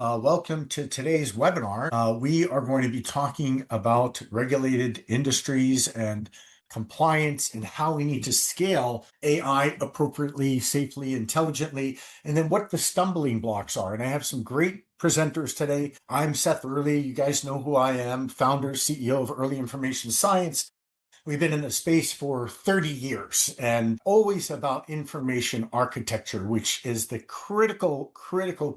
Welcome to today's webinar. We are going to be talking about regulated industries and compliance and how we need to scale AI appropriately, safely, intelligently, and then what the stumbling blocks are. And I have some great presenters today. I'm Seth Earley. You guys know who I am, founder, CEO of Early Information Science. We've been in the space for 30 years and always about information architecture, which is the critical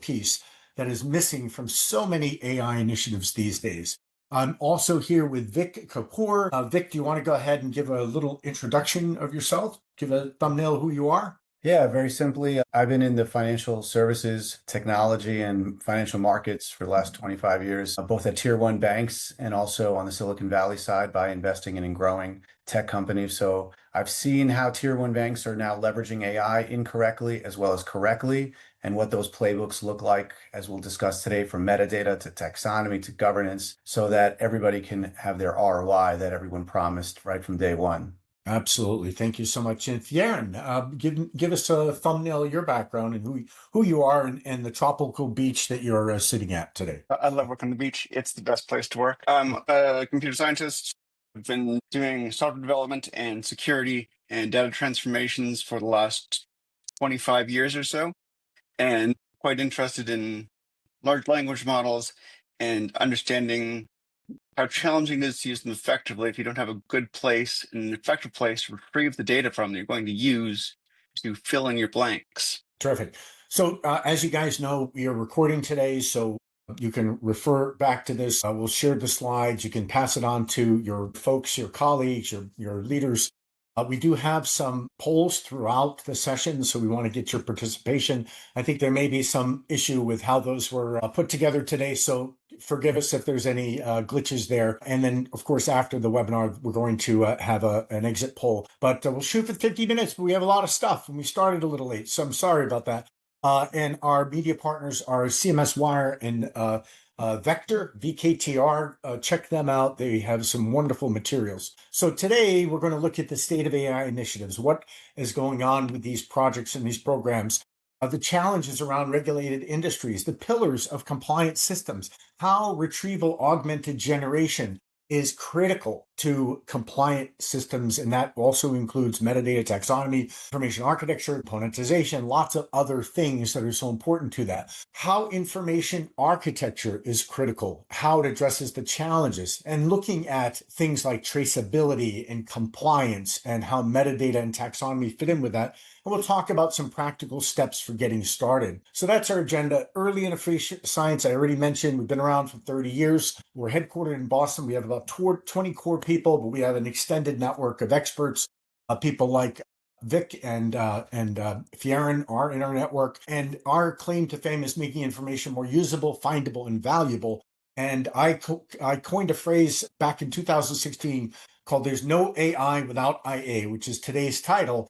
piece that is missing from so many AI initiatives these days. I'm also here with Kapoor. Vik, do you want to go ahead and give a little introduction of yourself? Give a thumbnail of who you are? Yeah, very simply, I've been in the financial services, technology, and financial markets for the last 25 years, both at tier one banks and also on the Silicon Valley side by investing in and growing tech companies. So I've seen how tier one banks are now leveraging AI incorrectly as well as correctly, and what those playbooks look like, as we'll discuss today, from metadata to taxonomy to governance, so that everybody can have their ROI that everyone promised right from day one. Absolutely. Thank you so much. And Fieran, give us a thumbnail of your background and who you are and the tropical beach that you're sitting at today. I love working on the beach. It's the best place to work. I'm a computer scientist. I've been doing software development and security and data transformations for the last 25 years or so, and quite interested in large language models and understanding how challenging it is to use them effectively if you don't have a good place, an effective place to retrieve the data from that you're going to use to fill in your blanks. Terrific. So as you guys know, we are recording today, so you can refer back to this. We'll share the slides. You can pass it on to your folks, your colleagues, your leaders. We do have some polls throughout the session, so we want to get your participation. I think there may be some issue with how those were put together today, so forgive us if there's any glitches there. And then, of course, after the webinar, we're going to have an exit poll. But we'll shoot for 50 minutes, but we have a lot of stuff, and we started a little late, so I'm sorry about that. And our media partners are CMS Wire and Vector, VKTR. Check them out. They have some wonderful materials. So today we're going to look at the state of AI initiatives, what is going on with these projects and these programs, the challenges around regulated industries, the pillars of compliance systems, how retrieval-augmented generation is critical to compliant systems, and that also includes metadata taxonomy, information architecture, componentization, lots of other things that are so important to that. How information architecture is critical, how it addresses the challenges, and looking at things like traceability and compliance and how metadata and taxonomy fit in with that. And we'll talk about some practical steps for getting started. So that's our agenda. Early Information Science, I already mentioned, we've been around for 30 years. We're headquartered in Boston. We have about 20 core people, but we have an extended network of experts, people like Vik and Fieran are in our network. And our claim to fame is making information more usable, findable, and valuable. And I coined a phrase back in 2016 called "There's no AI without IA," which is today's title.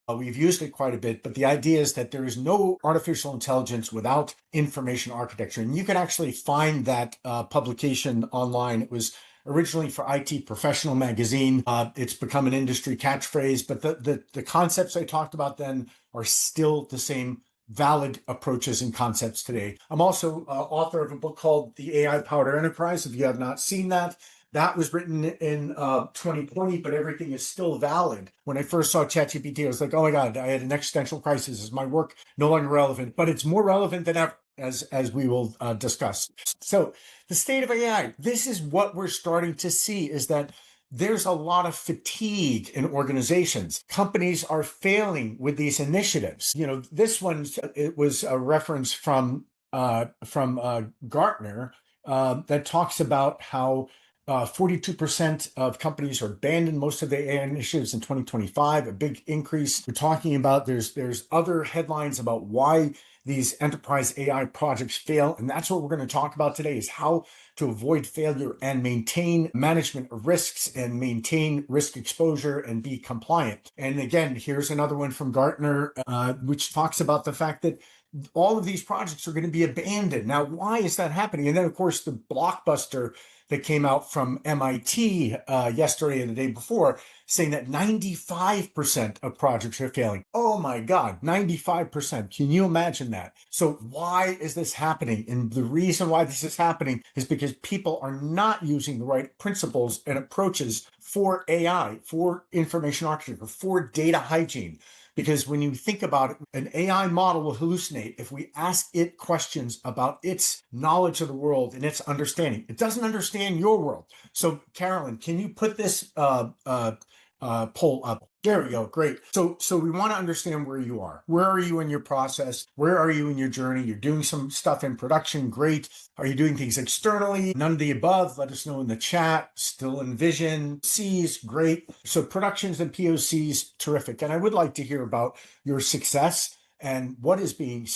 We've used it quite a bit, but the idea is that there is no artificial intelligence without information architecture. And you can actually find that publication online. It was originally for IT Professional magazine. It's become an industry catchphrase, but the concepts I talked about then are still the same valid approaches and concepts today. I'm also author of a book called The AI-Powered Enterprise. If you have not seen that, that was written in 2020, but everything is still valid. When I first saw ChatGPT, I was like, oh my God, I had an existential crisis. Is my work no longer relevant? But it's more relevant than ever, as we will discuss. So the state of AI, this is what we're starting to see, is that there's a lot of fatigue in organizations. Companies are failing with these initiatives. You know, this one, it was a reference from Gartner that talks about how 42% of companies are abandoned most of the AI initiatives in 2025, a big increase. We're talking about there's other headlines about why these enterprise AI projects fail. And that's what we're going to talk about today, is how to avoid failure and maintain management of risks and maintain risk exposure and be compliant. And again, here's another one from Gartner, which talks about the fact that all of these projects are going to be abandoned. Now, why is that happening? And then, of course, the blockbuster that came out from MIT yesterday and the day before, saying that 95% of projects are failing. Oh my God, 95%. Can you imagine that? So why is this happening? And the reason why this is happening is because people are not using the right principles and approaches for AI, for information architecture, for data hygiene. Because when you think about it, an AI model will hallucinate if we ask it questions about its knowledge of the world and its understanding. It doesn't understand your world. So, Carolyn, can you put this poll up? There we go. Great. So we want to understand where you are. Where are you in your process? Where are you in your journey? You're doing some stuff in production. Great. Are you doing things externally? None of the above. Let us know in the chat. Still in vision. C's. Great. So productions and POCs. Terrific. And I would like to hear about your success and what is being,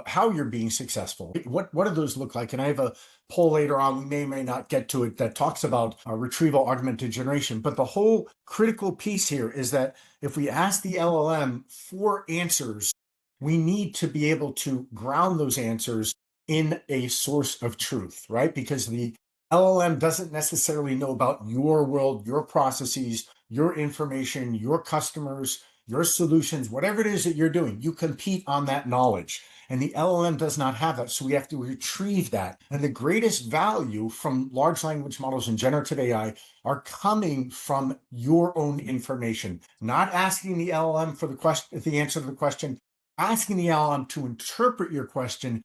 how you're being successful. What do those look like? And I have a poll later on, we may not get to it, that talks about retrieval-augmented generation. But the whole critical piece here is that if we ask the LLM for answers, we need to be able to ground those answers in a source of truth, right? Because the LLM doesn't necessarily know about your world, your processes, your information, your customers, your solutions, whatever it is that you're doing. You compete on that knowledge. And the LLM does not have that. So we have to retrieve that. And the greatest value from large language models and generative AI are coming from your own information, not asking the LLM for the answer to the question, asking the LLM to interpret your question,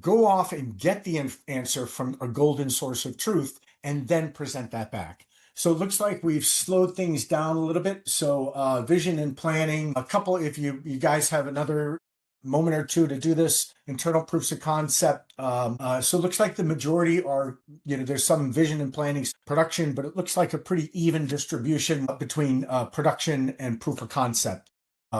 go off and get the answer from a golden source of truth, and then present that back. So it looks like we've slowed things down a little bit. So vision and planning, a couple, if you guys have another moment or two to do this, internal proofs of concept. So it looks like the majority are, there's some vision and planning production, but it looks like a pretty even distribution between production and proof of concept.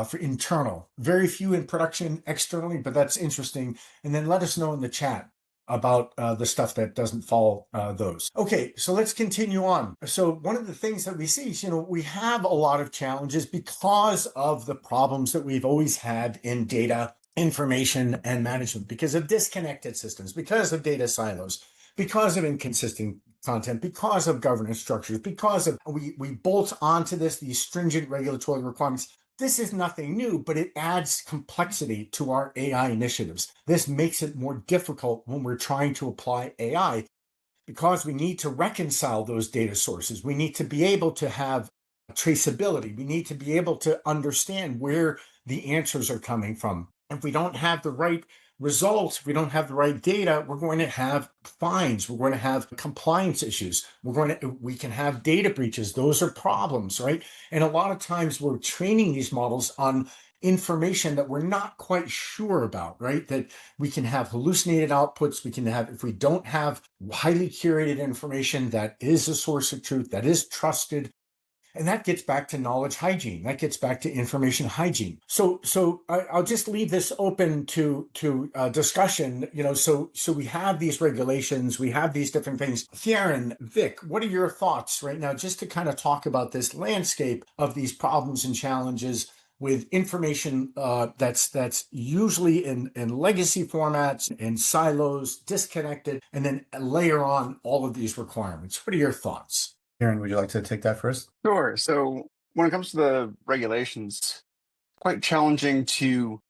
For internal, very few in production externally, but that's interesting. And then let us know in the chat about the stuff that doesn't follow those. Okay, so let's continue on. So one of the things that we see is, we have a lot of challenges because of the problems that we've always had in data, information, and management, because of disconnected systems, because of data silos, because of inconsistent content, because of governance structures, because of we bolt onto these stringent regulatory requirements. This is nothing new, but it adds complexity to our AI initiatives. This makes it more difficult when we're trying to apply AI because we need to reconcile those data sources. We need to be able to have traceability. We need to be able to understand where the answers are coming from. If we don't have the right results, if we don't have the right data, we're going to have fines. We're going to have compliance issues. We can have data breaches. Those are problems, right? And a lot of times we're training these models on information that we're not quite sure about, right? That we can have hallucinated outputs. We can have, if we don't have highly curated information that is a source of truth, that is trusted. And that gets back to knowledge hygiene. That gets back to information hygiene. So I'll just leave this open to discussion. So we have these regulations, we have these different things. Fieran, Vic, what are your thoughts right now, just to kind of talk about this landscape of these problems and challenges with information that's usually in legacy formats, in silos, disconnected, and then layer on all of these requirements? What are your thoughts? Fieran, would you like to take that first? Sure. So when it comes to the regulations, quite challenging to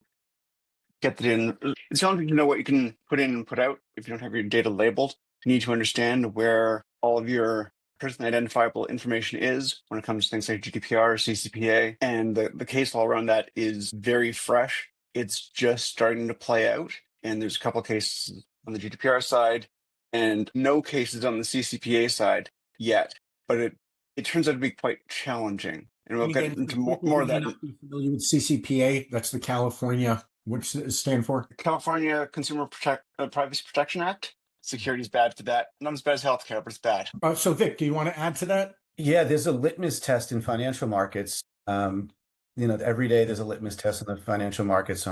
get that in. It's challenging to know what you can put in and put out if you don't have your data labeled. You need to understand where all of your person identifiable information is when it comes to things like GDPR, CCPA, and the case law around that is very fresh. It's just starting to play out, and there's a couple of cases on the GDPR side and no cases on the CCPA side yet. But it turns out to be quite challenging. And we'll get into more of that. Familiar with CCPA? That's the California, what's it stand for? California Consumer Privacy Protection Act. Security is bad for that. Not as bad as healthcare, but it's bad. So Vic, do you want to add to that? Yeah, there's a litmus test in financial markets. Every day there's a litmus test in the financial markets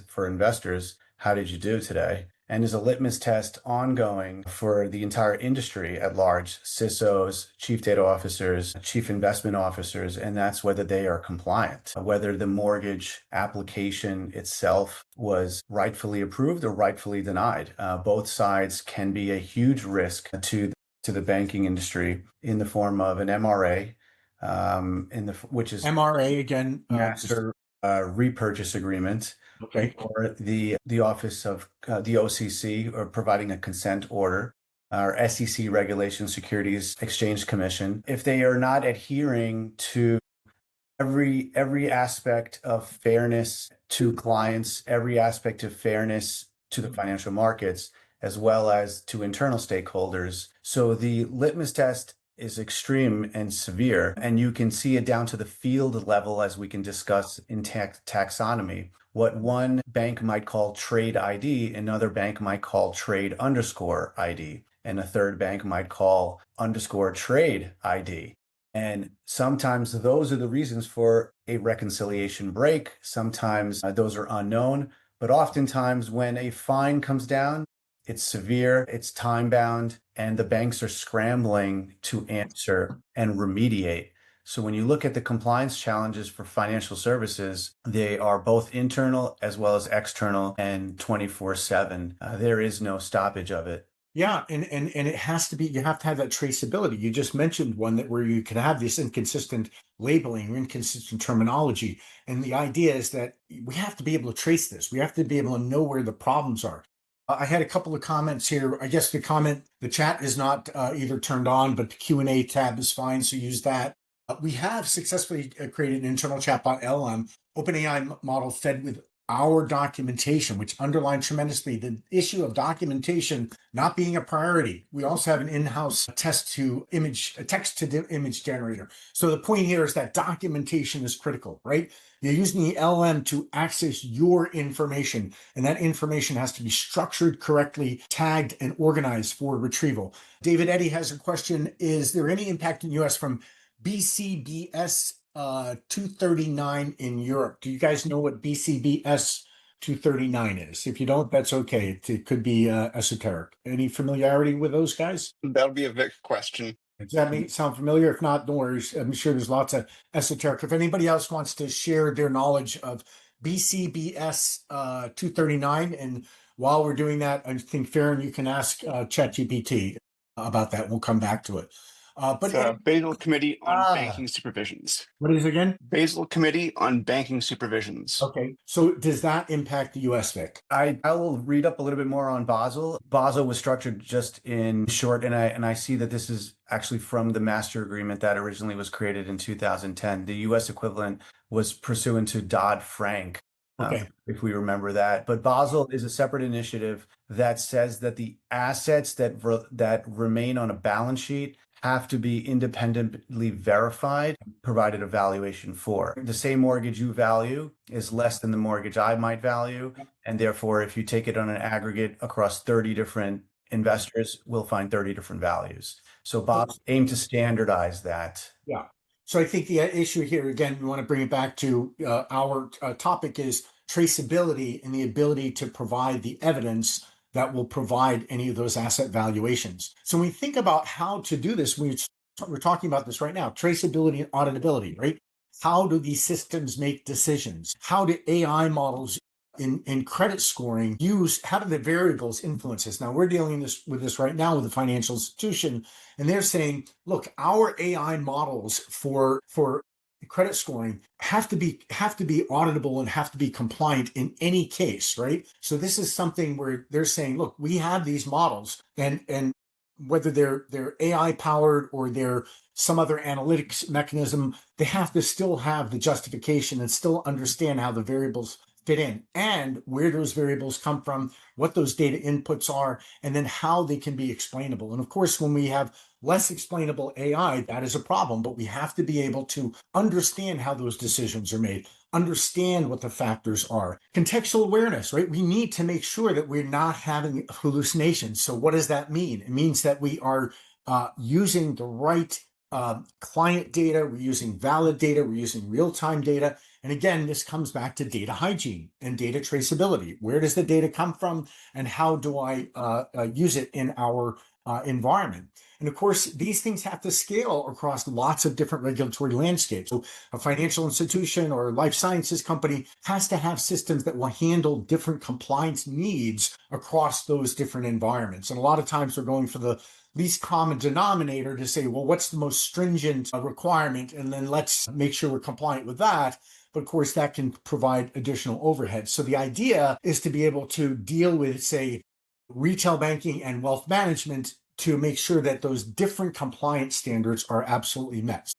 for investors. How did you do today? and is a litmus test ongoing for the entire industry at large, CISOs, chief data officers, chief investment officers, and that's whether they are compliant, whether the mortgage application itself was rightfully approved or rightfully denied. Both sides can be a huge risk to the banking industry in the form of an MRA, which is MRA again. master repurchase agreement, Okay. or the Office of the OCC, or providing a consent order, or SEC regulation, Securities Exchange Commission. If they are not adhering to every aspect of fairness to clients, every aspect of fairness to the financial markets, as well as to internal stakeholders. So the litmus test is extreme and severe, and you can see it down to the field level, as we can discuss in taxonomy. What one bank might call trade ID, another bank might call trade underscore ID, and a third bank might call underscore trade ID. And sometimes those are the reasons for a reconciliation break. Sometimes those are unknown, but oftentimes when a fine comes down, it's severe, it's time bound, and the banks are scrambling to answer and remediate. So when you look at the compliance challenges for financial services, they are both internal as well as external and 24/7. There is no stoppage of it. Yeah, and it has to be, you have to have that traceability. You just mentioned one that where you can have this inconsistent labeling or inconsistent terminology. And the idea is that we have to be able to trace this. We have to be able to know where the problems are. I had a couple of comments here. I guess the chat is not either turned on, but the Q&A tab is fine, so use that. We have successfully created an internal chatbot LM, OpenAI model fed with our documentation, which underlined tremendously the issue of documentation not being a priority. We also have an in-house text to image generator. So the point here is that documentation is critical, right? You're using the LM to access your information, and that information has to be structured correctly, tagged, and organized for retrieval. David Eddy has a question. Is there any impact in US from BCBS 239 in Europe? Do you guys know what BCBS 239 is? If you don't, that's okay. It could be esoteric. Any familiarity with those guys? That'll be a Vic question. Does that sound familiar? If not, no worries. I'm sure there's lots of esoteric. If anybody else wants to share their knowledge of BCBS 239, and while we're doing that, I think, Fieran, you can ask ChatGPT about that. We'll come back to it. Basel Committee on Banking Supervisions. What is it again? Basel Committee on Banking Supervisions. Okay. So does that impact the US, Vic? I will read up a little bit more on Basel. Basel was structured just in short, and I see that this is actually from the master agreement that originally was created in 2010. The US equivalent was pursuant to Dodd-Frank. Okay. If we remember that. But Basel is a separate initiative that says that the assets that remain on a balance sheet have to be independently verified, provided a valuation for. The same mortgage you value is less than the mortgage I might value. And therefore, if you take it on an aggregate across 30 different investors, we'll find 30 different values. So Bob aimed to standardize that. Yeah. So I think the issue here, again, we want to bring it back to our topic is traceability and the ability to provide the evidence that will provide any of those asset valuations. So when we think about how to do this, we're talking about this right now, traceability and auditability, right? How do these systems make decisions? How do AI models in credit scoring how do the variables influence this? Now we're dealing with this right now with a financial institution, and they're saying, look, our AI models for credit scoring have to be auditable and have to be compliant in any case, right? So this is something where they're saying, look, we have these models, and whether they're AI powered or they're some other analytics mechanism, they have to still have the justification and still understand how the variables fit in and where those variables come from, what those data inputs are, and then how they can be explainable. And of course, when we have less explainable AI, that is a problem, but we have to be able to understand how those decisions are made, understand what the factors are. Contextual awareness, right? We need to make sure that we're not having hallucinations. So what does that mean? It means that we are using the right client data, we're using valid data, we're using real-time data, And again, this comes back to data hygiene and data traceability. Where does the data come from, and how do I use it in our environment? And of course, these things have to scale across lots of different regulatory landscapes. So a financial institution or a life sciences company has to have systems that will handle different compliance needs across those different environments. And a lot of times we're going for the least common denominator to say, well, what's the most stringent requirement? And then let's make sure we're compliant with that. But of course, that can provide additional overhead. So the idea is to be able to deal with, say, retail banking and wealth management to make sure that those different compliance standards are absolutely met.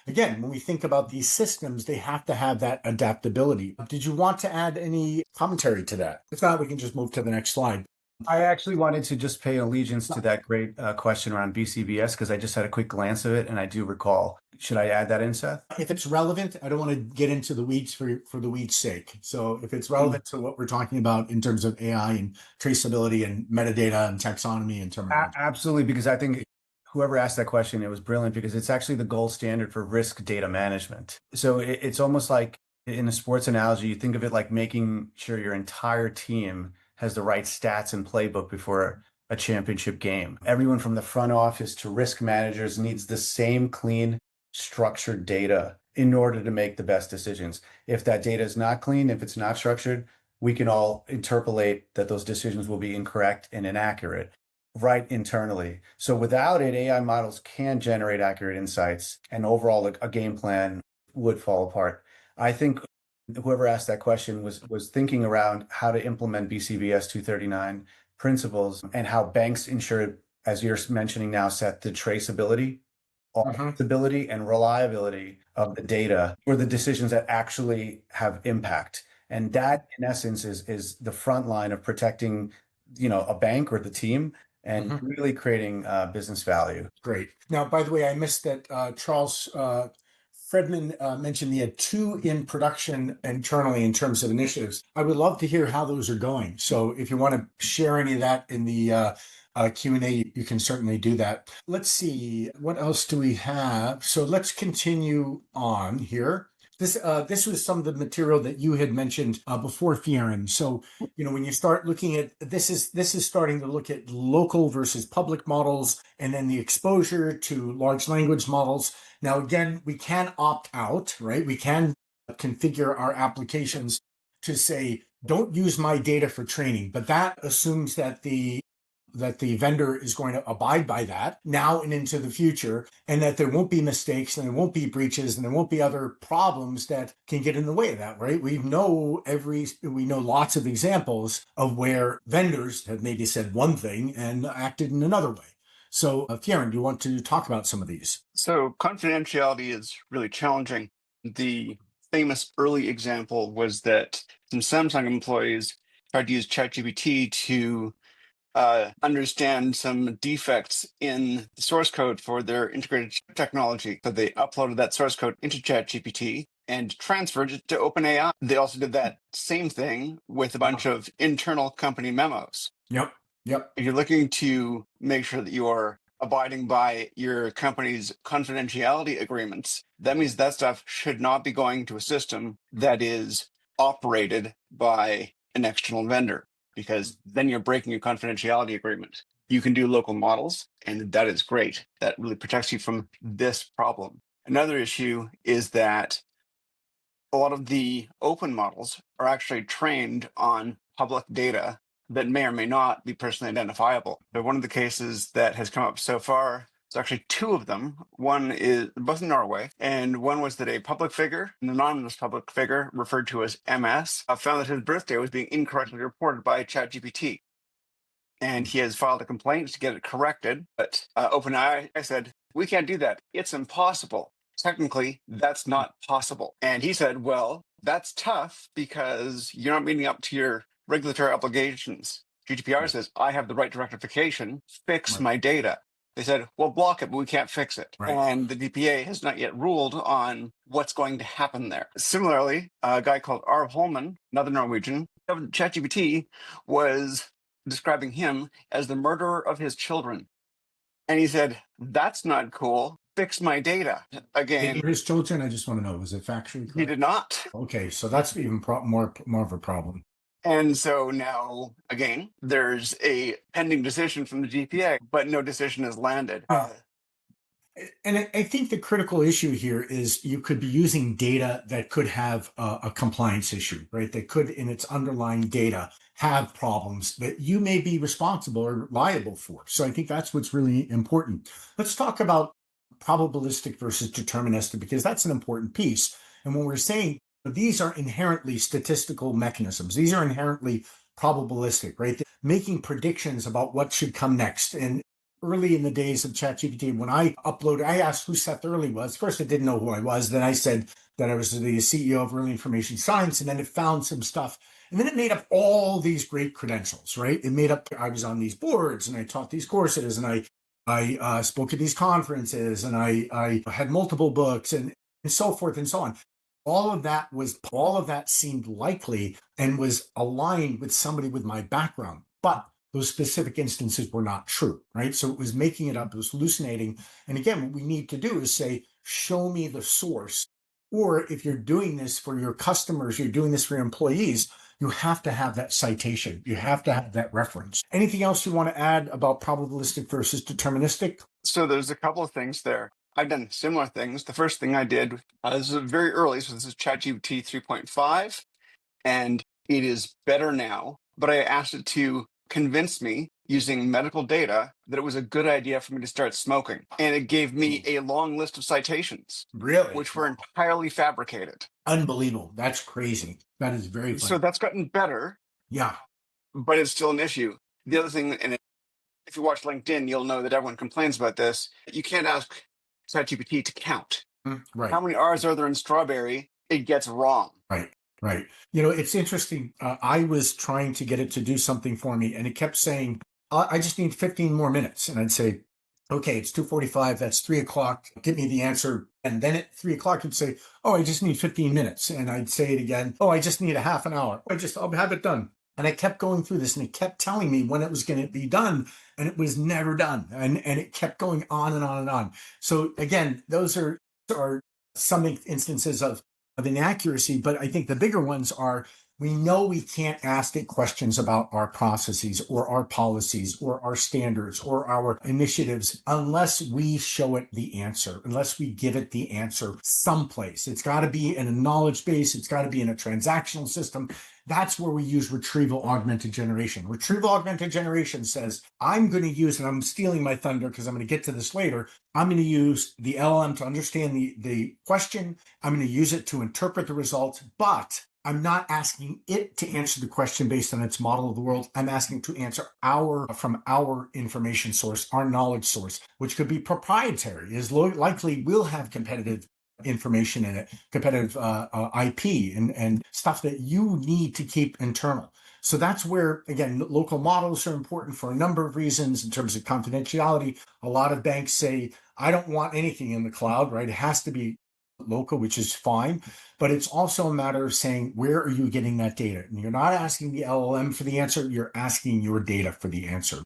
Again, when we think about these systems, they have to have that adaptability. Did you want to add any commentary to that? If not, we can just move to the next slide. I actually wanted to just pay allegiance to that great question around BCBS because I just had a quick glance of it and I do recall. Should I add that in, Seth? If it's relevant, I don't want to get into the weeds for the weeds' sake. So if it's relevant to what we're talking about in terms of AI and traceability and metadata and taxonomy and terminology. Absolutely, because I think whoever asked that question, it was brilliant because it's actually the gold standard for risk data management. So it's almost like in a sports analogy, you think of it like making sure your entire team has the right stats and playbook before a championship game. Everyone from the front office to risk managers needs the same clean, structured data in order to make the best decisions. If that data is not clean, if it's not structured, we can all interpolate that those decisions will be incorrect and inaccurate right internally. So without it, AI models can generate accurate insights and overall a game plan would fall apart. I think whoever asked that question was thinking around how to implement BCBS 239 principles and how banks ensure, as you're mentioning now, Seth, the traceability, auditability, and reliability of the data for the decisions that actually have impact. And that, in essence, is the front line of protecting, a bank or the team and really creating business value. Great. Now, by the way, I missed that Charles Fredman mentioned he had 2 in production internally in terms of initiatives. I would love to hear how those are going. So if you want to share any of that in the Q&A, you can certainly do that. Let's see, what else do we have? So let's continue on here. This was some of the material that you had mentioned before, Fieran. So, when you start looking at this is starting to look at local versus public models, and then the exposure to large language models. Now, again, we can opt out, right? We can configure our applications to say, don't use my data for training, but that assumes that the vendor is going to abide by that now and into the future, and that there won't be mistakes and there won't be breaches and there won't be other problems that can get in the way of that, right? We know lots of examples of where vendors have maybe said one thing and acted in another way. So, Fieran, do you want to talk about some of these? So confidentiality is really challenging. The famous early example was that some Samsung employees tried to use ChatGPT to understand some defects in the source code for their integrated chip technology. So they uploaded that source code into ChatGPT and transferred it to OpenAI. They also did that same thing with a bunch of internal company memos. Yep. If you're looking to make sure that you are abiding by your company's confidentiality agreements, that means that stuff should not be going to a system that is operated by an external vendor, because then you're breaking your confidentiality agreement. You can do local models, and that is great. That really protects you from this problem. Another issue is that a lot of the open models are actually trained on public data that may or may not be personally identifiable. But one of the cases that has come up so far, it's actually 2 of them. One is both in Norway, and one was that a public figure, an anonymous public figure referred to as MS, found that his birthday was being incorrectly reported by ChatGPT. And he has filed a complaint to get it corrected. But OpenAI said, we can't do that. It's impossible. Technically, that's not possible. And he said, well, that's tough because you're not meeting up to your regulatory obligations. GDPR says, I have the right to rectification, fix my data. They said, well, block it, but we can't fix it. Right. And the DPA has not yet ruled on what's going to happen there. Similarly, a guy called Arv Holman, another Norwegian, ChatGPT was describing him as the murderer of his children. And he said, that's not cool. fix my data. Did Again, his children? I just want to know, was it factually correct? he did not. Okay, so that's even more of a problem. And so now, again, there's a pending decision from the GPA, but no decision has landed. And I think the critical issue here is you could be using data that could have a compliance issue, right? That could, in its underlying data, have problems that you may be responsible or liable for. So I think that's what's really important. Let's talk about probabilistic versus deterministic, because that's an important piece. And when we're saying these are inherently statistical mechanisms, these are inherently probabilistic, right? They're making predictions about what should come next. And early in the days of ChatGPT, when I uploaded, I asked who Seth Earley was. First, I didn't know who I was. Then I said that I was the CEO of Early Information Science, and then it found some stuff. And then it made up all these great credentials, right? It made up, I was on these boards, and I taught these courses, and I spoke at these conferences, and I had multiple books, and so forth and so on. All of that seemed likely and was aligned with somebody with my background. But those specific instances were not true, right? So it was making it up, it was hallucinating. And again, what we need to do is say, show me the source. Or if you're doing this for your customers, you're doing this for your employees, you have to have that citation. You have to have that reference. Anything else you want to add about probabilistic versus deterministic? So there's a couple of things there. I've done similar things. The first thing I did, this is very early, so this is ChatGPT 3.5, and it is better now, but I asked it to convince me using medical data that it was a good idea for me to start smoking. And it gave me a long list of citations, Really? which were entirely fabricated. Unbelievable. That's crazy. That is very funny. So that's gotten better. Yeah. But it's still an issue. The other thing, and if you watch LinkedIn, you'll know that everyone complains about this. You can't ask ChatGPT to count. Right. How many R's are there in strawberry? It gets wrong. Right. Right. It's interesting. I was trying to get it to do something for me, and it kept saying, I just need 15 more minutes. And I'd say, okay, it's 2:45. That's 3:00. Give me the answer. And then at 3:00, it'd say, oh, I just need 15 minutes. And I'd say it again. Oh, I just need a half an hour. I'll have it done. And I kept going through this, and it kept telling me when it was going to be done, and it was never done. And it kept going on and on and on. So again, those are some instances of inaccuracy, but I think the bigger ones are, we know we can't ask it questions about our processes or our policies or our standards or our initiatives unless we show it the answer, unless we give it the answer someplace. It's got to be in a knowledge base. It's got to be in a transactional system. That's where we use retrieval-augmented generation. Retrieval-augmented generation says, I'm going to use, and I'm stealing my thunder because I'm going to get to this later, I'm going to use the LLM to understand the question. I'm going to use it to interpret the results, but I'm not asking it to answer the question based on its model of the world. I'm asking to answer from our information source, our knowledge source, which could be proprietary, is likely will have competitive information in it, competitive IP and stuff that you need to keep internal. So that's where, again, local models are important for a number of reasons in terms of confidentiality. A lot of banks say, I don't want anything in the cloud, right? It has to be local, which is fine. But it's also a matter of saying, where are you getting that data? And you're not asking the LLM for the answer, you're asking your data for the answer.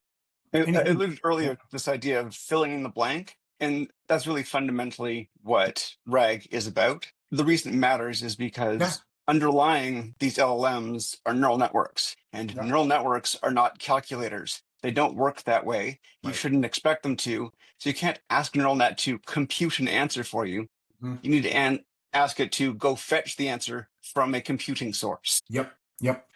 I alluded earlier to this idea of filling in the blank, and that's really fundamentally what RAG is about. The reason it matters is because underlying these LLMs are neural networks, and neural networks are not calculators. They don't work that way. You shouldn't expect them to. So you can't ask a neural net to compute an answer for you. You need to ask it to go fetch the answer from a computing source. Yep.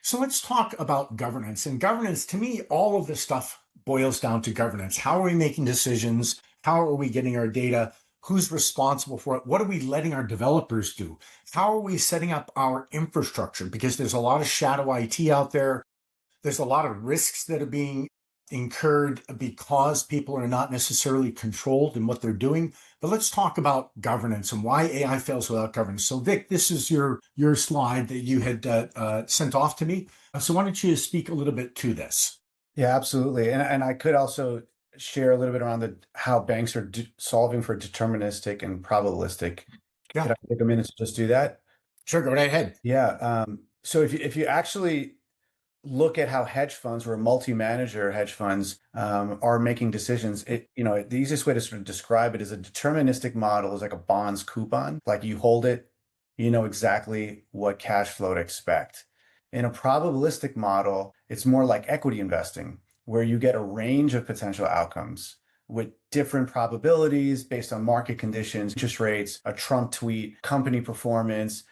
So let's talk about governance. And governance, to me, all of this stuff boils down to governance. How are we making decisions? How are we getting our data? Who's responsible for it? What are we letting our developers do? How are we setting up our infrastructure? Because there's a lot of shadow IT out there. There's a lot of risks that are being incurred because people are not necessarily controlled in what they're doing. But let's talk about governance and why AI fails without governance. So Vic, this is your slide that you had sent off to me. So why don't you speak a little bit to this? Yeah, absolutely. And I could also share a little bit around how banks are solving for deterministic and probabilistic. Yeah. Could I take a minute to just do that? Sure, go right ahead. Yeah. So if you actually look at how hedge funds or multi-manager hedge funds are making decisions, the easiest way to sort of describe it is a deterministic model is like a bonds coupon. Like you hold it, you know exactly what cash flow to expect. In a probabilistic model, it's more like equity investing, where you get a range of potential outcomes with different probabilities based on market conditions, interest rates, a Trump tweet, company performance,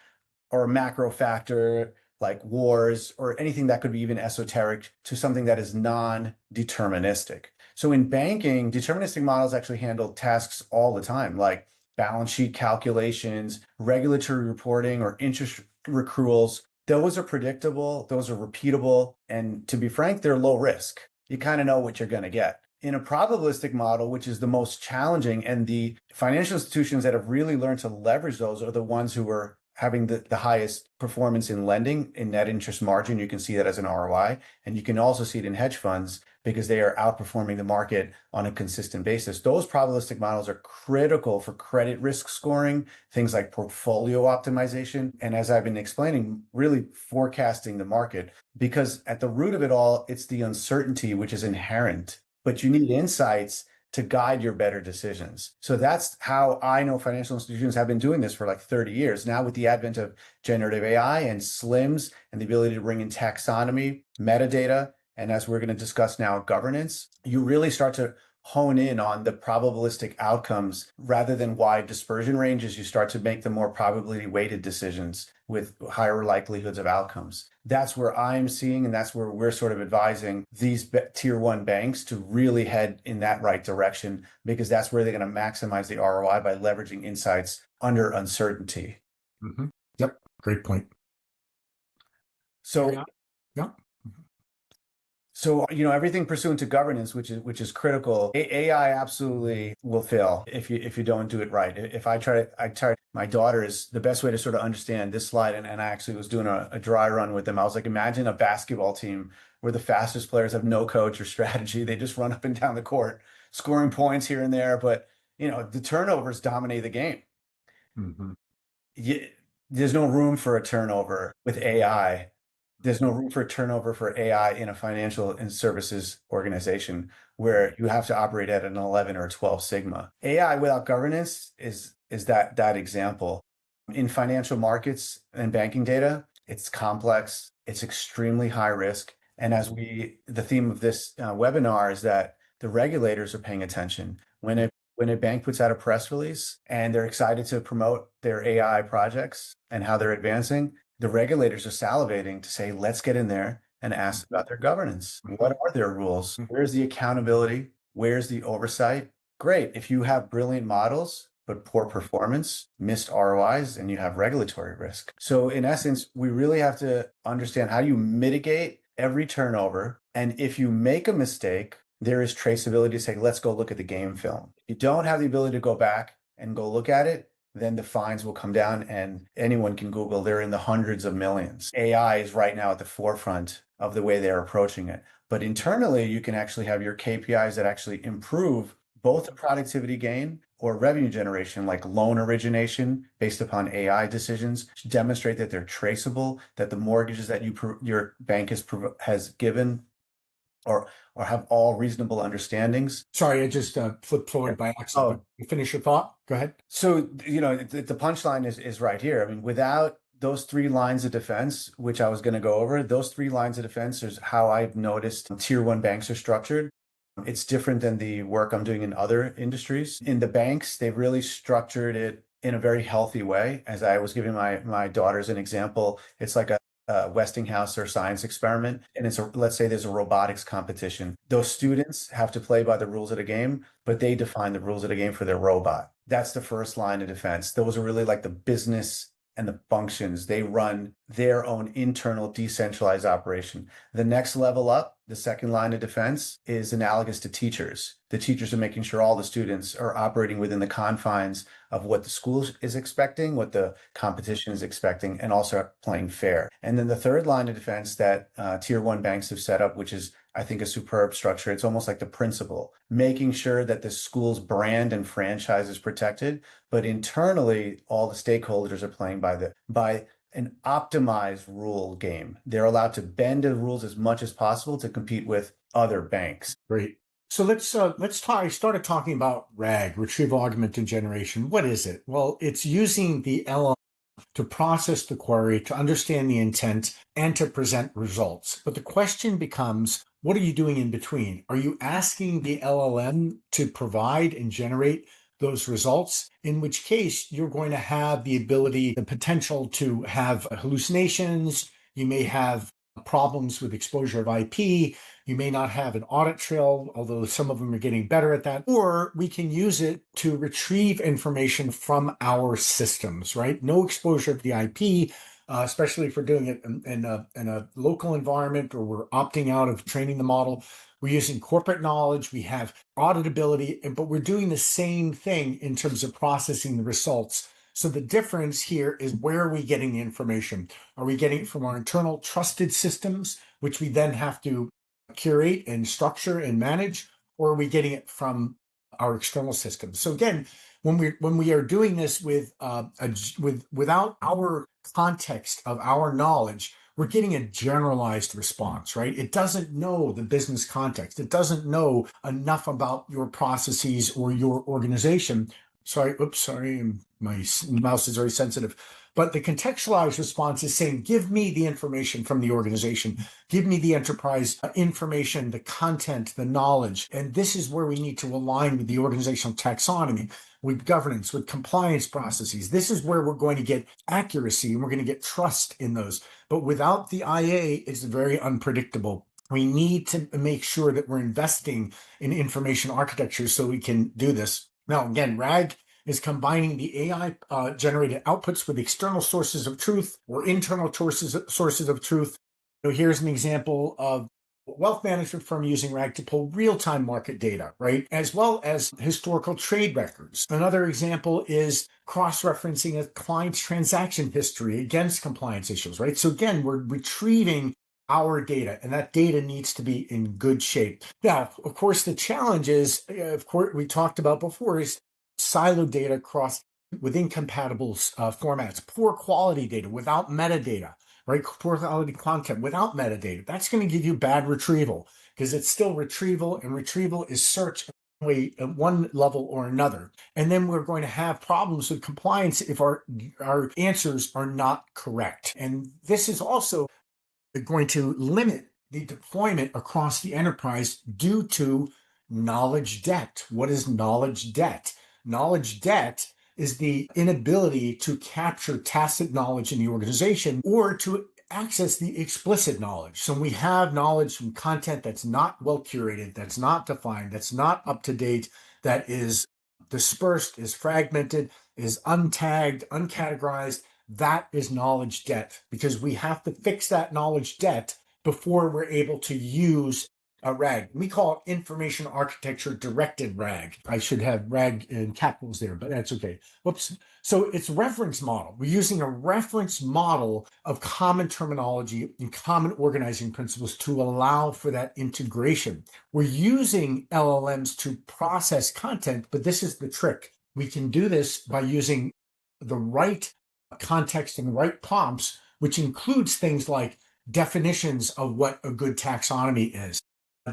or a macro factor like wars, or anything that could be even esoteric, to something that is non-deterministic. So in banking, deterministic models actually handle tasks all the time, like balance sheet calculations, regulatory reporting, or interest accruals. Those are predictable, those are repeatable, and to be frank, they're low risk. You kind of know what you're going to get. In a probabilistic model, which is the most challenging, and the financial institutions that have really learned to leverage those are the ones who are having the highest performance in lending, in net interest margin. You can see that as an ROI. And you can also see it in hedge funds because they are outperforming the market on a consistent basis. Those probabilistic models are critical for credit risk scoring, things like portfolio optimization. And as I've been explaining, really forecasting the market, because at the root of it all, it's the uncertainty which is inherent, but you need insights to guide your better decisions. So that's how I know financial institutions have been doing this for like 30 years. Now with the advent of generative AI and SLIMs and the ability to bring in taxonomy, metadata, and as we're going to discuss now, governance, you really start to hone in on the probabilistic outcomes rather than wide dispersion ranges. You start to make the more probability weighted decisions with higher likelihoods of outcomes. That's where I'm seeing, and that's where we're sort of advising these tier one banks to really head in that right direction, because that's where they're going to maximize the ROI by leveraging insights under uncertainty. Mm-hmm. Yep. Great point. So, yeah. So, everything pursuant to governance, which is critical. AI absolutely will fail if you don't do it right. If I try, my daughter is the best way to sort of understand this slide. And I actually was doing a dry run with them. I was like, imagine a basketball team where the fastest players have no coach or strategy. They just run up and down the court, scoring points here and there. But, the turnovers dominate the game. Mm-hmm. There's no room for a turnover with AI. There's no room for turnover for AI in a financial and services organization where you have to operate at an 11 or 12 sigma. AI without governance is that example. In financial markets and banking data, it's complex, it's extremely high risk. And as the theme of this webinar is that the regulators are paying attention. When a bank puts out a press release and they're excited to promote their AI projects and how they're advancing, the regulators are salivating to say, let's get in there and ask about their governance. What are their rules? Where's the accountability? Where's the oversight? Great. If you have brilliant models, but poor performance, missed ROIs, and you have regulatory risk. So in essence, we really have to understand how you mitigate every turnover. And if you make a mistake, there is traceability to say, let's go look at the game film. If you don't have the ability to go back and go look at it, then the fines will come down, and anyone can Google, they're in the hundreds of millions. AI is right now at the forefront of the way they're approaching it. But internally, you can actually have your KPIs that actually improve both the productivity gain or revenue generation, like loan origination based upon AI decisions, to demonstrate that they're traceable, that the mortgages that your bank has given or have all reasonable understandings. Sorry, I just flipped forward by accident. But you finish your thought. Go ahead. So, the punchline is right here. I mean, without those three lines of defense, which I was going to go over, those three lines of defense is how I've noticed tier one banks are structured. It's different than the work I'm doing in other industries. In the banks, they've really structured it in a very healthy way. As I was giving my daughters an example, it's like a Westinghouse or science experiment, and let's say there's a robotics competition. Those students have to play by the rules of the game, but they define the rules of the game for their robot. That's the first line of defense. Those are really like the business and the functions. They run their own internal decentralized operation. The next level up, the second line of defense, is analogous to teachers. The teachers are making sure all the students are operating within the confines of what the school is expecting, what the competition is expecting, and also playing fair. And then the third line of defense that tier one banks have set up, which is, I think, a superb structure. It's almost like the principal, making sure that the school's brand and franchise is protected, but internally, all the stakeholders are playing by an optimized rule game. They're allowed to bend the rules as much as possible to compete with other banks. Great. So let's talk. I started talking about RAG, Retrieval-Augmented Generation. What is it? Well, it's using the LLM to process the query, to understand the intent, and to present results. But the question becomes, what are you doing in between? Are you asking the LLM to provide and generate those results? In which case, you're going to have the ability, the potential to have hallucinations. You may have problems with exposure of IP. You may not have an audit trail, although some of them are getting better at that. Or we can use it to retrieve information from our systems, right? No exposure to the IP, especially if we're doing it in a local environment or we're opting out of training the model. We're using corporate knowledge. We have auditability, but we're doing the same thing in terms of processing the results. So the difference here is, where are we getting the information? Are we getting it from our internal trusted systems, which we then have to curate and structure and manage, or are we getting it from our external systems? So again, when we are doing this without our context of our knowledge, we're getting a generalized response, right? It doesn't know the business context. It doesn't know enough about your processes or your organization. Sorry, my mouse is very sensitive. But the contextualized response is saying, give me the information from the organization, give me the enterprise information, the content, the knowledge. And this is where we need to align with the organizational taxonomy, with governance, with compliance processes. This is where we're going to get accuracy and we're going to get trust in those. But without the IA, it's very unpredictable. We need to make sure that we're investing in information architecture so we can do this. Now, again, RAG is combining the AI generated outputs with external sources of truth or internal sources of truth. So here's an example of a wealth management firm using RAG to pull real-time market data, right? As well as historical trade records. Another example is cross-referencing a client's transaction history against compliance issues, right? So again, we're retrieving our data, and that data needs to be in good shape. Now, of course, the challenge is, of course, we talked about before, is siloed data across with incompatible formats, poor quality data without metadata, right? Poor quality content without metadata. That's going to give you bad retrieval, because it's still retrieval, and retrieval is search at one level or another. And then we're going to have problems with compliance if our answers are not correct. And this is also going to limit the deployment across the enterprise due to knowledge debt. What is knowledge debt? Knowledge debt is the inability to capture tacit knowledge in the organization or to access the explicit knowledge. So we have knowledge from content that's not well curated, that's not defined, that's not up to date, that is dispersed, is fragmented, is untagged, uncategorized. That is knowledge debt, because we have to fix that knowledge debt before we're able to use a RAG. We call it information architecture directed RAG. I should have RAG in capitals there, but that's okay. Whoops. So it's reference model. We're using a reference model of common terminology and common organizing principles to allow for that integration. We're using LLMs to process content, but this is the trick. We can do this by using the right context and the right prompts, which includes things like definitions of what a good taxonomy is,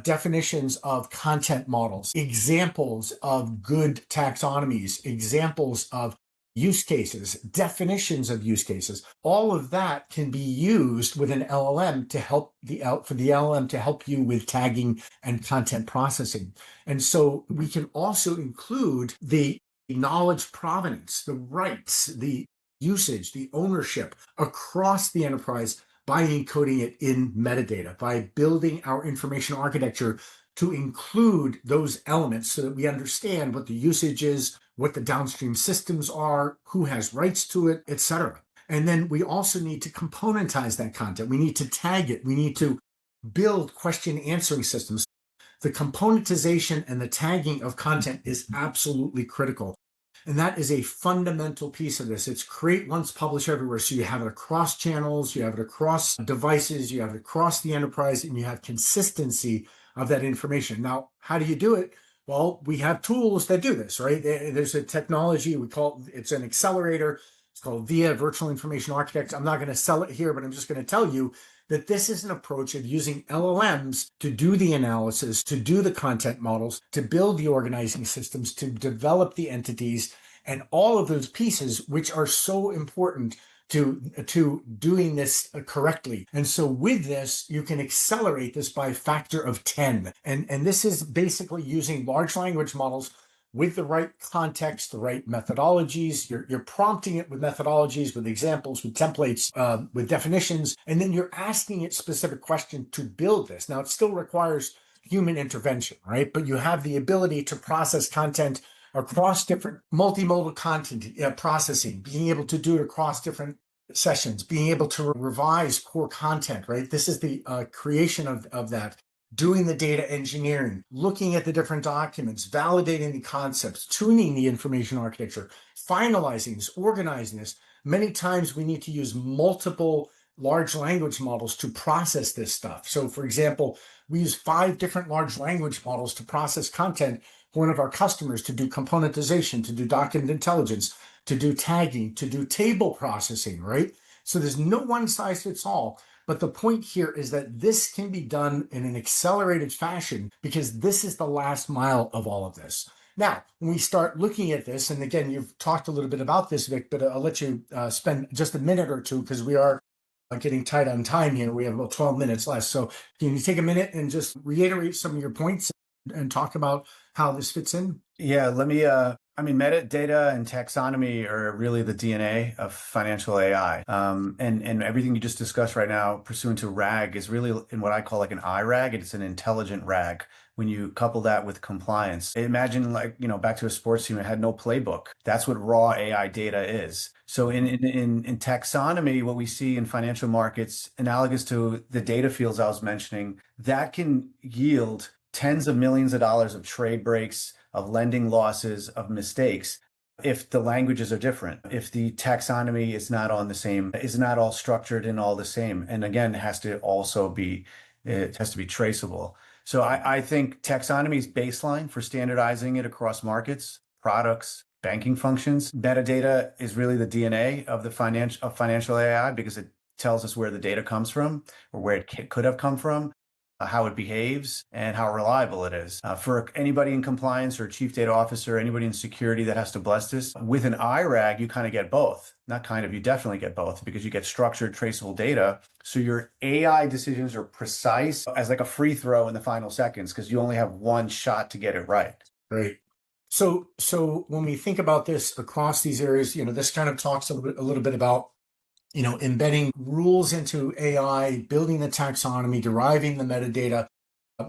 definitions of content models, examples of good taxonomies, examples of use cases, definitions of use cases. All of that can be used with an LLM to help for the LLM to help you with tagging and content processing. And so we can also include the knowledge provenance, the rights, the usage, the ownership across the enterprise by encoding it in metadata, by building our information architecture to include those elements so that we understand what the usage is, what the downstream systems are, who has rights to it, etc. And then we also need to componentize that content. We need to tag it. We need to build question answering systems. The componentization and the tagging of content is absolutely critical. And that is a fundamental piece of this. It's create once, publish everywhere. So you have it across channels, you have it across devices, you have it across the enterprise, and you have consistency of that information. Now, how do you do it? Well, we have tools that do this, right? There's a technology, we call it's an accelerator. It's called VIA, Virtual Information Architects. I'm not going to sell it here, but I'm just going to tell you that this is an approach of using LLMs to do the analysis, to do the content models, to build the organizing systems, to develop the entities, and all of those pieces, which are so important to doing this correctly. And so with this, you can accelerate this by a factor of 10. And this is basically using large language models with the right context, the right methodologies. You're prompting it with methodologies, with examples, with templates, with definitions, and then you're asking it specific questions to build this. Now, it still requires human intervention, right? But you have the ability to process content across different multimodal content processing, being able to do it across different sessions, being able to revise core content, right? This is the creation of that. Doing the data engineering, looking at the different documents, validating the concepts, tuning the information architecture, finalizing this, organizing this. Many times we need to use multiple large language models to process this stuff. So for example, we use 5 different large language models to process content for one of our customers, to do componentization, to do document intelligence, to do tagging, to do table processing, right? So there's no one size fits all. But the point here is that this can be done in an accelerated fashion because this is the last mile of all of this. Now, when we start looking at this, and again, you've talked a little bit about this, Vic, but I'll let you spend just a minute or two because we are getting tight on time here. We have about 12 minutes left. So can you take a minute and just reiterate some of your points and talk about how this fits in? Yeah, let me, metadata and taxonomy are really the DNA of financial AI. And everything you just discussed right now, pursuant to RAG, is really in what I call like an IRAG. It's an intelligent RAG. When you couple that with compliance, imagine back to a sports team that had no playbook. That's what raw AI data is. So in taxonomy, what we see in financial markets, analogous to the data fields I was mentioning, that can yield tens of millions of dollars of trade breaks, of lending losses, of mistakes, if the languages are different, if the taxonomy is not on the same, is not all structured and all the same. And again, it has to be traceable. So I think taxonomy is baseline for standardizing it across markets, products, banking functions. Metadata is really the DNA of the financial AI because it tells us where the data comes from or where it could have come from, how it behaves, and how reliable it is. For anybody in compliance or chief data officer, anybody in security that has to bless this, with an IRAG, you kind of get both. Not kind of, you definitely get both because you get structured, traceable data. So your AI decisions are precise as like a free throw in the final seconds because you only have one shot to get it right. Great. So when we think about this across these areas, this kind of talks a little bit about embedding rules into AI, building the taxonomy, deriving the metadata,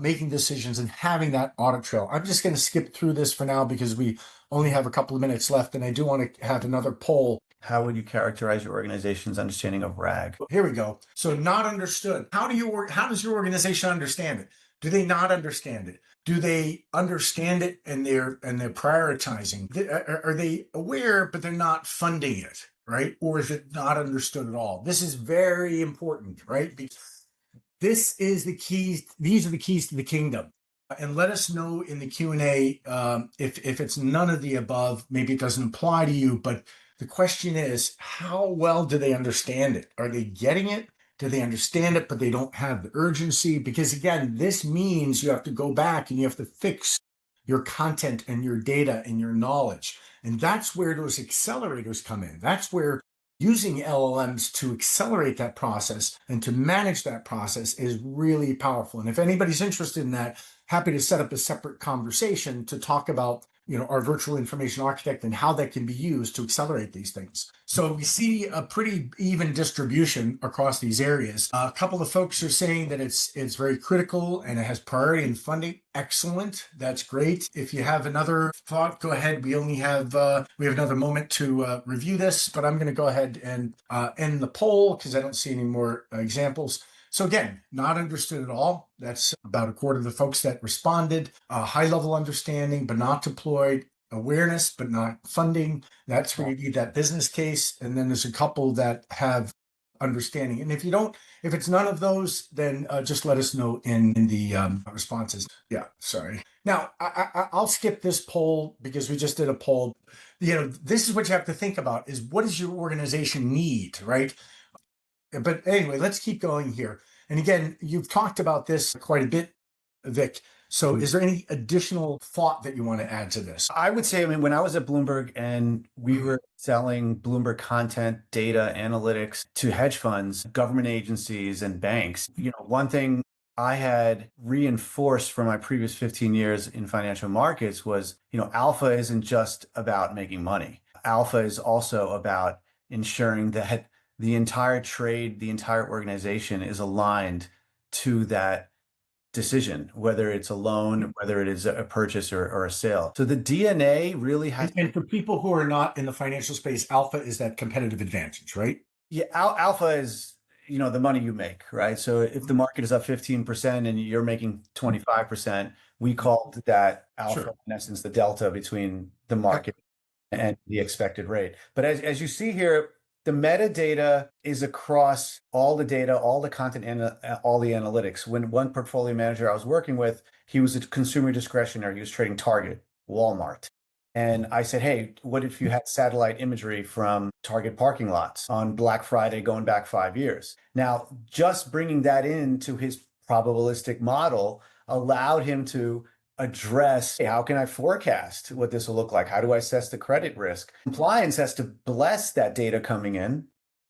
making decisions, and having that audit trail. I'm just going to skip through this for now because we only have a couple of minutes left, and I do want to have another poll. How would you characterize your organization's understanding of RAG? Here we go. So not understood. How does your organization understand it? Do they not understand it? Do they understand it and they're prioritizing? Are they aware, but they're not funding it? Right? Or is it not understood at all? This is very important, right? Because this is the keys. These are the keys to the kingdom. And let us know in the Q&A if it's none of the above. Maybe it doesn't apply to you, but the question is, how well do they understand it? Are they getting it? Do they understand it, but they don't have the urgency? Because again, this means you have to go back and you have to fix your content and your data and your knowledge. And that's where those accelerators come in. That's where using LLMs to accelerate that process and to manage that process is really powerful. And if anybody's interested in that, happy to set up a separate conversation to talk about our virtual information architect and how that can be used to accelerate these things. So we see a pretty even distribution across these areas. A couple of folks are saying that it's very critical and it has priority in funding. Excellent. That's great. If you have another thought, go ahead. We have another moment to review this, but I'm going to go ahead and end the poll because I don't see any more examples. So again, not understood at all. That's about a quarter of the folks that responded. High level understanding, but not deployed. Awareness, but not funding. That's where you need that business case. And then there's a couple that have understanding. And if it's none of those, then just let us know in the responses. Yeah, sorry. Now, I'll skip this poll because we just did a poll. This is what you have to think about is what does your organization need, right? But anyway, let's keep going here. And again, you've talked about this quite a bit, Vic. So is there any additional thought that you want to add to this? I would say, when I was at Bloomberg and we were selling Bloomberg content, data, analytics to hedge funds, government agencies, and banks, one thing I had reinforced from my previous 15 years in financial markets was, alpha isn't just about making money. Alpha is also about ensuring that the entire trade, the entire organization is aligned to that decision, whether it's a loan, whether it is a purchase or a sale. So the DNA really has. And for people who are not in the financial space, alpha is that competitive advantage, right? Yeah, alpha is, the money you make, right? So if the market is up 15% and you're making 25%, we call that alpha, Sure. in essence, the delta between the market and the expected rate. But as you see here, the metadata is across all the data, all the content, and all the analytics. When one portfolio manager I was working with, he was a consumer discretionary. He was trading Target, Walmart. And I said, hey, what if you had satellite imagery from Target parking lots on Black Friday going back 5 years? Now, just bringing that into his probabilistic model allowed him to address, hey, how can I forecast what this will look like? How do I assess the credit risk? Compliance has to bless that data coming in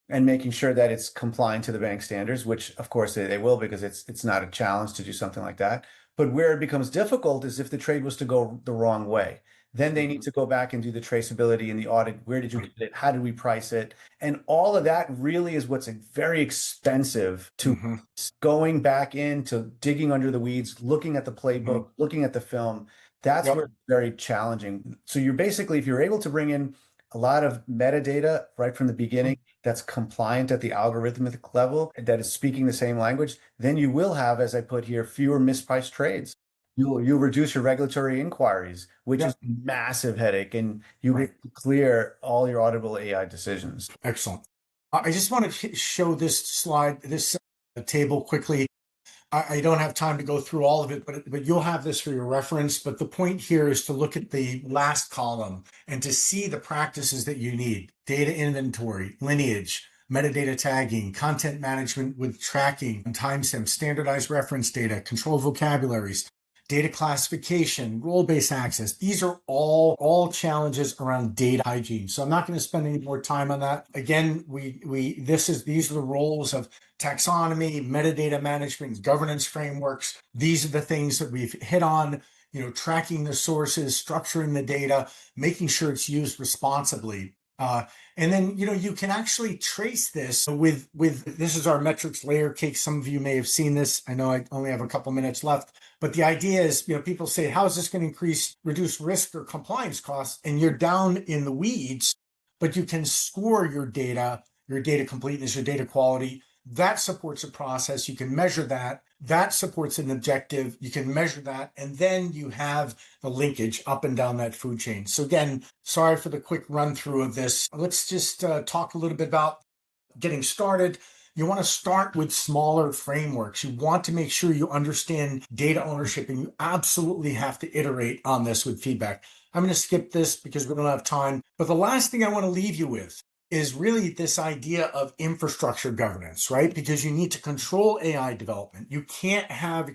and making sure that it's compliant to the bank standards, which of course they will, because it's not a challenge to do something like that. But where it becomes difficult is if the trade was to go the wrong way. Then they need to go back and do the traceability and the audit. Where did you get it? How did we price it? And all of that really is what's very expensive to going back into digging under the weeds, looking at the playbook, looking at the film. That's where it's very challenging. So you're basically, if you're able to bring in a lot of metadata right from the beginning that's compliant at the algorithmic level, that is speaking the same language, then you will have, as I put here, fewer mispriced trades. You'll reduce your regulatory inquiries, which is a massive headache, and you clear all your auditable AI decisions. Excellent. I just want to show this slide, this table quickly. I don't have time to go through all of it, but you'll have this for your reference. But the point here is to look at the last column and to see the practices that you need: data inventory, lineage, metadata tagging, content management with tracking and timestamps, standardized reference data, control vocabularies, data classification, role-based access. These are all challenges around data hygiene. So I'm not going to spend any more time on that. Again, these are the roles of taxonomy, metadata management, governance frameworks. These are the things that we've hit on, tracking the sources, structuring the data, making sure it's used responsibly. And then, you can actually trace this with this is our metrics layer cake. Some of you may have seen this. I know I only have a couple minutes left, but the idea is, people say, how is this going to reduce risk or compliance costs? And you're down in the weeds, but you can score your data completeness, your data quality. That supports a process. You can measure that. That supports an objective. You can measure that. And then you have the linkage up and down that food chain. So again, sorry for the quick run through of this. Let's just talk a little bit about getting started. You want to start with smaller frameworks. You want to make sure you understand data ownership, and you absolutely have to iterate on this with feedback. I'm going to skip this because we don't have time. But the last thing I want to leave you with is really this idea of infrastructure governance, right? Because you need to control AI development. You can't have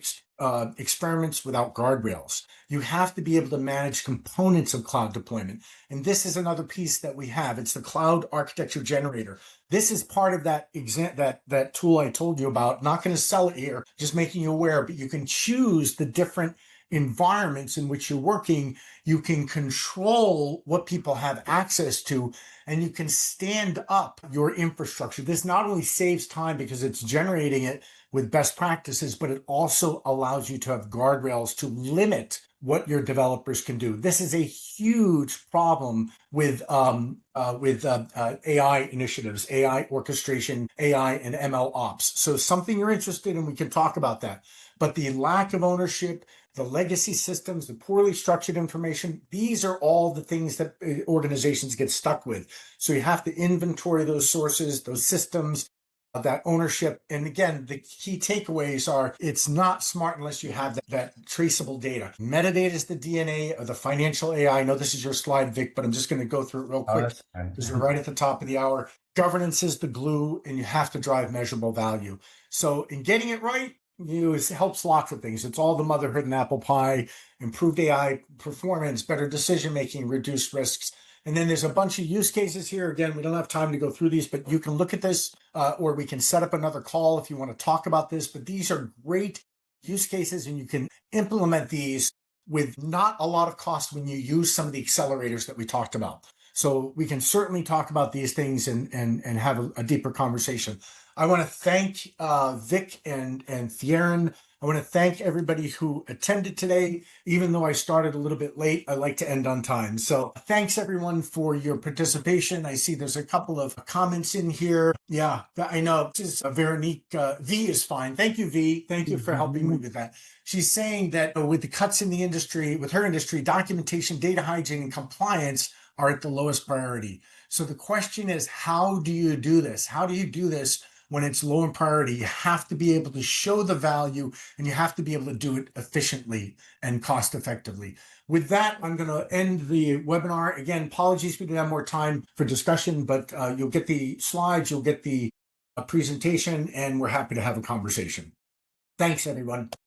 experiments without guardrails. You have to be able to manage components of cloud deployment. And this is another piece that we have. It's the cloud architecture generator. This is part of that tool I told you about. Not going to sell it here, just making you aware, but you can choose the different environments in which you're working. You can control what people have access to, and you can stand up your infrastructure. This not only saves time because it's generating it with best practices, but it also allows you to have guardrails to limit what your developers can do. This is a huge problem with AI initiatives, AI orchestration, AI and ML ops. So something you're interested in, we can talk about that. But the lack of ownership, the legacy systems, the poorly structured information, these are all the things that organizations get stuck with. So you have to inventory those sources, those systems, that ownership. And again, the key takeaways are it's not smart unless you have that traceable data. Metadata is the DNA of the financial AI. I know this is your slide, Vic, but I'm just going to go through it real quick because we're right at the top of the hour. Governance is the glue, and you have to drive measurable value. So in getting it right, it helps lots of things. It's all the motherhood and apple pie, improved AI performance, better decision-making, reduced risks. And then there's a bunch of use cases here. Again, we don't have time to go through these, but you can look at this or we can set up another call if you want to talk about this. But these are great use cases and you can implement these with not a lot of cost when you use some of the accelerators that we talked about. So we can certainly talk about these things and have a deeper conversation. I want to thank Vic and Fieran. I want to thank everybody who attended today. Even though I started a little bit late, I like to end on time. So thanks everyone for your participation. I see there's a couple of comments in here. Yeah, I know. This is Veronique. V is fine. Thank you, V. Thank you for helping me with that. She's saying that with the cuts in the industry, with her industry, documentation, data hygiene, and compliance are at the lowest priority. So the question is, how do you do this? How do you do this when it's low in priority? You have to be able to show the value and you have to be able to do it efficiently and cost effectively. With that, I'm going to end the webinar. Again, apologies we didn't have more time for discussion, but you'll get the slides, you'll get the presentation, and we're happy to have a conversation. Thanks, everyone.